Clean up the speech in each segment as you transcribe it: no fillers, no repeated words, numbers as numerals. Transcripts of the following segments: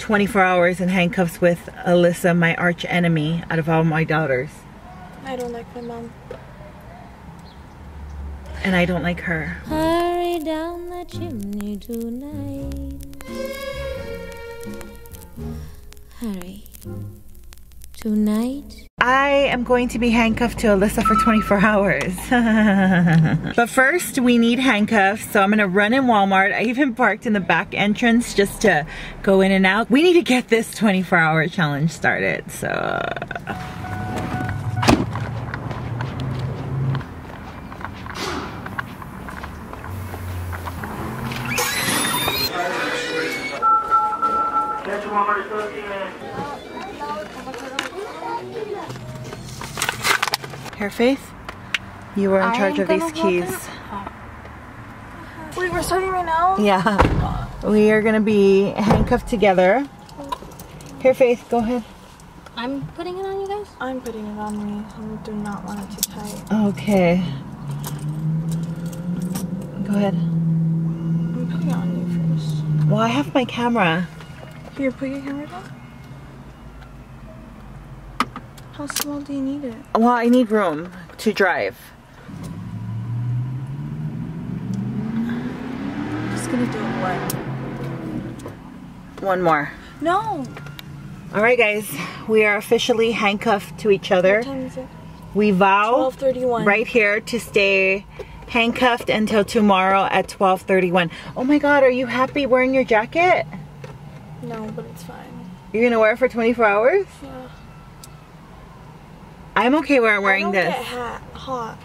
24 hours in handcuffs with Alyssa, my arch enemy out of all my daughters. I don't like my mom. And I don't like her. Hurry down the chimney tonight. Hurry. Tonight. I am going to be handcuffed to Alyssa for 24 hours. But first, we need handcuffs, so I'm gonna run in Walmart. I even parked in the back entrance just to go in and out. We need to get this 24-hour challenge started, so... Here, Faith, you were in charge of these keys. Wait, we're starting right now? Yeah. We are gonna be handcuffed together. Here, Faith, go ahead. I'm putting it on you guys? I'm putting it on me. I do not want it too tight. Okay. Go ahead. I'm putting it on you first. Well, I have my camera. Here, put your camera down. How small do you need it? Well, I need room to drive. Just gonna do One more. No! Alright guys, we are officially handcuffed to each other. What time is it? We vow 12:31. right here to stay handcuffed until tomorrow at 12:31. Oh my god, are you happy wearing your jacket? No, but it's fine. You're gonna wear it for 24 hours? Yeah. I'm okay wearing this. I don't get hot.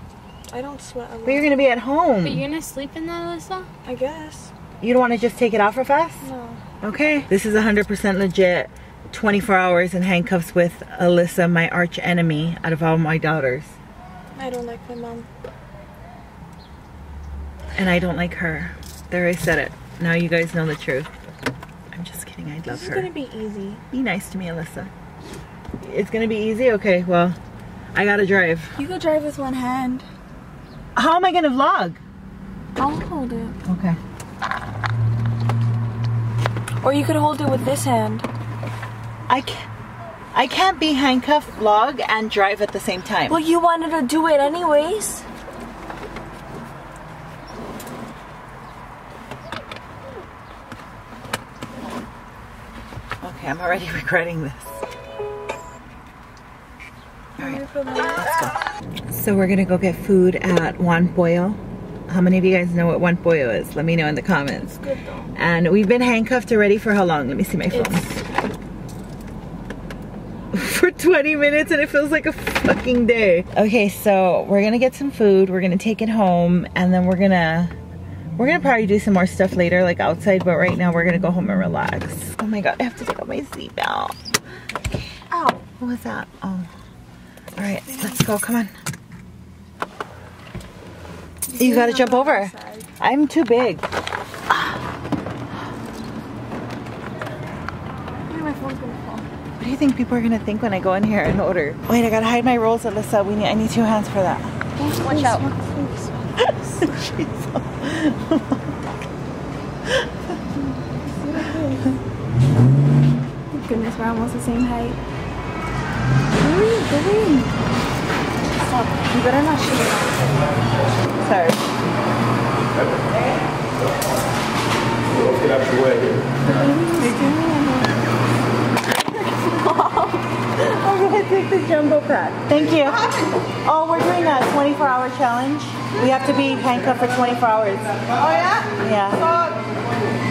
I don't sweat a lot. But you're gonna be at home. But you're gonna sleep in that, Alyssa? I guess. You don't want to just take it off real fast? No. Okay. This is 100% legit. 24 hours in handcuffs with Alyssa, my arch enemy out of all my daughters. I don't like my mom. And I don't like her. There, I said it. Now you guys know the truth. I'm just kidding. I love her. This is gonna be easy. Be nice to me, Alyssa. It's gonna be easy? Okay, well, I gotta drive. You could drive with one hand. How am I gonna vlog? I'll hold it. Okay. Or you could hold it with this hand. I can't be handcuffed, vlog, and drive at the same time. Well, you wanted to do it anyways. Okay, I'm already regretting this. Alright, let's go. So we're gonna go get food at Juan Pollo. How many of you guys know what Juan Pollo is? Let me know in the comments. It's good though. And we've been handcuffed already for how long? Let me see my phone. For 20 minutes, and it feels like a fucking day. Okay, so we're gonna get some food, we're gonna take it home, and then we're gonna probably do some more stuff later, like outside, but right now we're gonna go home and relax. Oh my god, I have to take off my seatbelt. Okay. Ow, what was that? Oh. Alright, let's go, come on. You gotta jump over. I'm too big. My phone's gonna fall. What do you think people are gonna think when I go in here and order? Wait, I gotta hide my rolls, Alyssa. I need 2 hands for that. Watch out. Goodness, we're almost the same height. Where are you going? Stop. You better not shoot it. Sorry. Get out your way. I'm gonna take the jumbo pack. Thank you. Oh, we're doing a 24-hour challenge. We have to be handcuffed for 24 hours. Oh yeah? Yeah. So,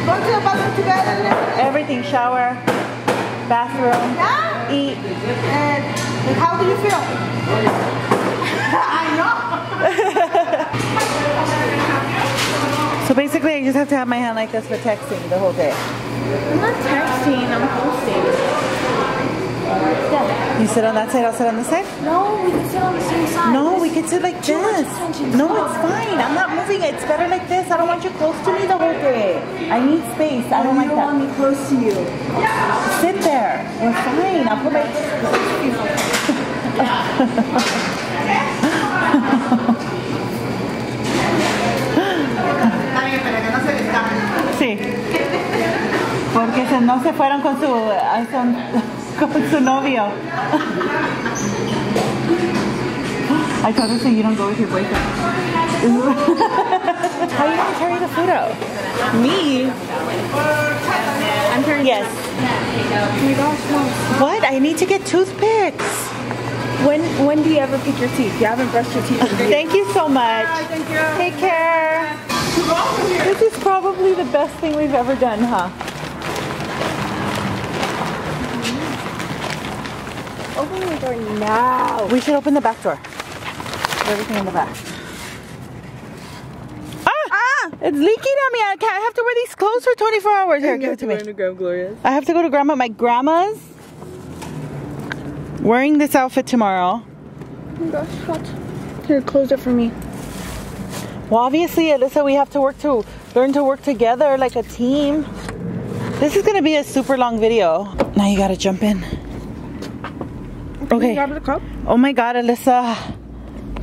go to the bathroom together and everything? Everything, shower, bathroom, Yeah? eat. And how do you feel? I know. So basically, I just have to have my hand like this for texting the whole day. I'm not texting, I'm posting. You sit on that side, I'll sit on this side? No, we can sit on the same side. No, we can sit like Too much this. attention. No, it's fine. I'm not moving. It's better like this. I don't want you close to me the whole day. I need space. I don't like You don't that. want me close to you. Sit there. We're fine. I'll put my... Sí. Porque no se fueron con su novio. I told her so you don't go with your boyfriend. How are you going to carry the food out? Me? I'm turning. Yes. Oh my gosh, Mom. What? I need to get toothpicks. When do you ever pick your teeth? You haven't brushed your teeth in years. Thank you so much. Thank you. Take care. This is probably the best thing we've ever done, huh? Open the door now. We should open the back door. Everything in the back. Ah! It's leaking on me. I have to wear these clothes for 24 hours. Here, give it to me. I have to go to my grandma's. Wearing this outfit tomorrow. Oh my gosh, what? Here, close it for me. Well, obviously, Alyssa, we have to learn to work together like a team. This is gonna be a super long video. Now you gotta jump in. Okay. Grab the cup. Oh my God, Alyssa.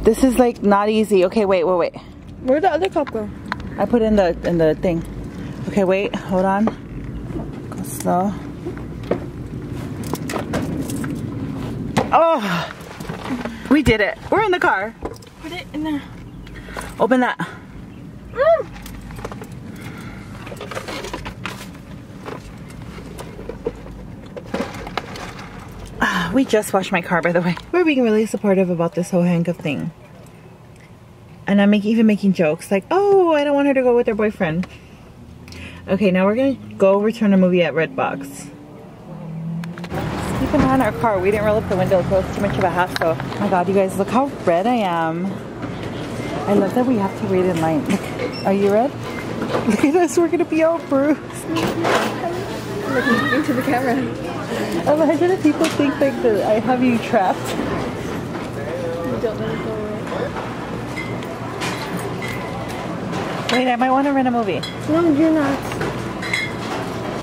This is like not easy. Okay, wait. Where'd the other cup go? I put in the thing. Okay, wait, hold on. Go slow. Oh, we did it. We're in the car. Put it in there. Open that. We just washed my car, by the way. We're being really supportive about this whole handcuff thing. And I'm even making jokes like, oh, I don't want her to go with her boyfriend. Okay, now we're gonna go return a movie at Redbox. Let's keep an eye on our car. We didn't roll up the window, so it's too much of a hassle. Oh my God, you guys, look how red I am. I love that we have to wait in line. Look, are you red? Look at us, we're gonna be all bruised. Looking into the camera. Imagine if people think like that I have you trapped. You don't let it go away. Wait, I might want to rent a movie. No, you're not.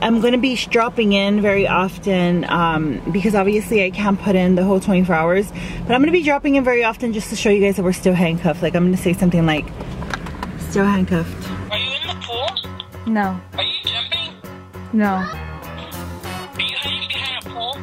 I'm going to be dropping in very often because obviously I can't put in the whole 24 hours. But I'm going to be dropping in very often just to show you guys that we're still handcuffed. Like I'm going to say something like, still handcuffed. Are you in the pool? No. Are you jumping? No. Are you hiding behind a pool?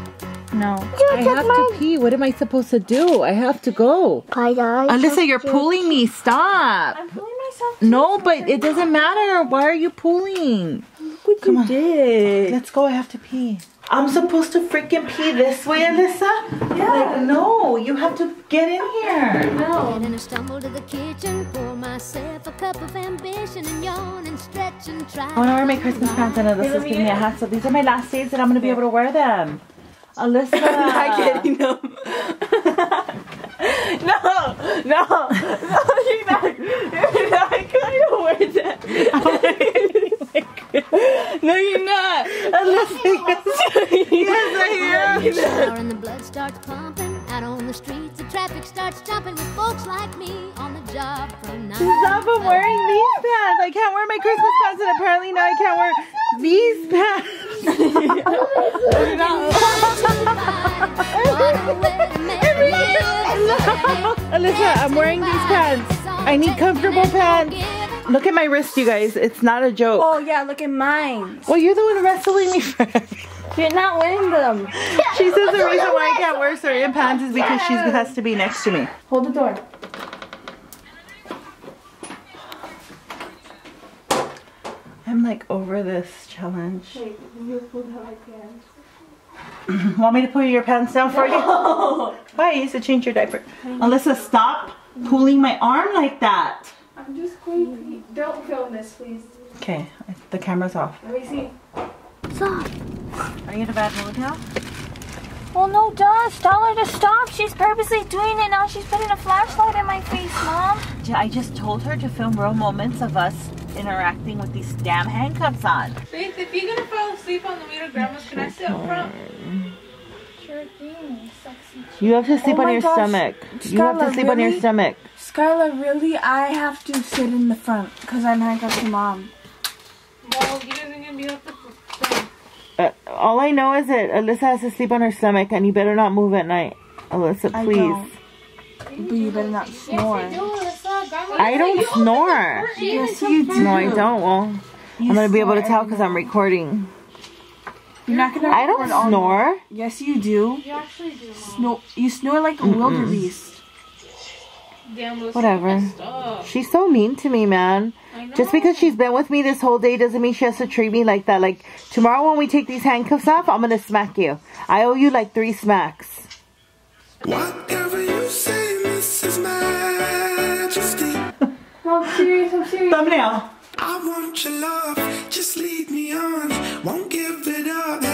No. I have to pee. What am I supposed to do? I have to go. Hi guys. Alyssa, you're pulling me. Stop. I'm pulling myself. No, but it doesn't matter. Why are you pulling? What Come you on. did. Let's go. I have to pee. I'm supposed to freaking pee this way, Alyssa? Yeah. Like, no, you have to get in here. No. And I stumble to the kitchen, pour myself a cup of ambition and yawn and stretch and try. I want to wear my Christmas pants and Alyssa's giving me a hat. So these are my last days that I'm going to be able to wear them. Alyssa. I'm not getting them. No, you're not. You're not. I can't wear that. No, you're not. Alyssa, yes, I am. Shower and the blood starts pumping. Out on the streets, the traffic starts jumping with folks like me on the job from 9 Stop, I'm wearing these pants. I can't wear my Christmas pants and apparently now I can't wear these pants. Alyssa, I'm wearing these pants. I need comfortable pants. Look at my wrist, you guys. It's not a joke. Oh yeah, look at mine. Well, you're the one wrestling me for everything. You're not wearing them. She says the reason why I can't wear certain pants is because she has to be next to me. Hold the door. I'm like over this challenge. Wait, you pull down my pants. Want me to pull your pants down for you? Why? You used to change your diaper. Alyssa, stop pulling my arm like that. I'm just going to... Don't film this, please. Okay, the camera's off. Let me see. Stop. Are you in a bad mood now? Well, no, just tell her to stop. She's purposely doing it now. She's putting a flashlight in my face, Mom. I just told her to film real moments of us interacting with these damn handcuffs on. Faith, if you're gonna fall asleep on the way to Grandma's, can I sit up front? Sure thing, sexy. You have to sleep Oh on my your gosh. stomach. You have to Skylar, sleep on your really? stomach. Skylar, really? I have to sit in the front because I'm handcuffed to Mom. Well, you guys are gonna be up the front. All I know is that Alyssa has to sleep on her stomach and you better not move at night. Alyssa, I please. don't. But you better not snore. I don't snore. Yes, you do. No, I don't. Well, I'm going to be able to tell because I'm recording. You're not gonna. I don't snore. Yes, you do. You actually do. You snore like a wildebeest. Damn, Lucy, Whatever. stop. She's so mean to me, man. I know. Just because she's been with me this whole day doesn't mean she has to treat me like that. Like, tomorrow when we take these handcuffs off, I'm gonna smack you. I owe you like 3 smacks. Whatever you say, Mrs. Majesty. I'm serious. I'm serious. Thumbnail. I want your love, just lead me on. Won't give it up.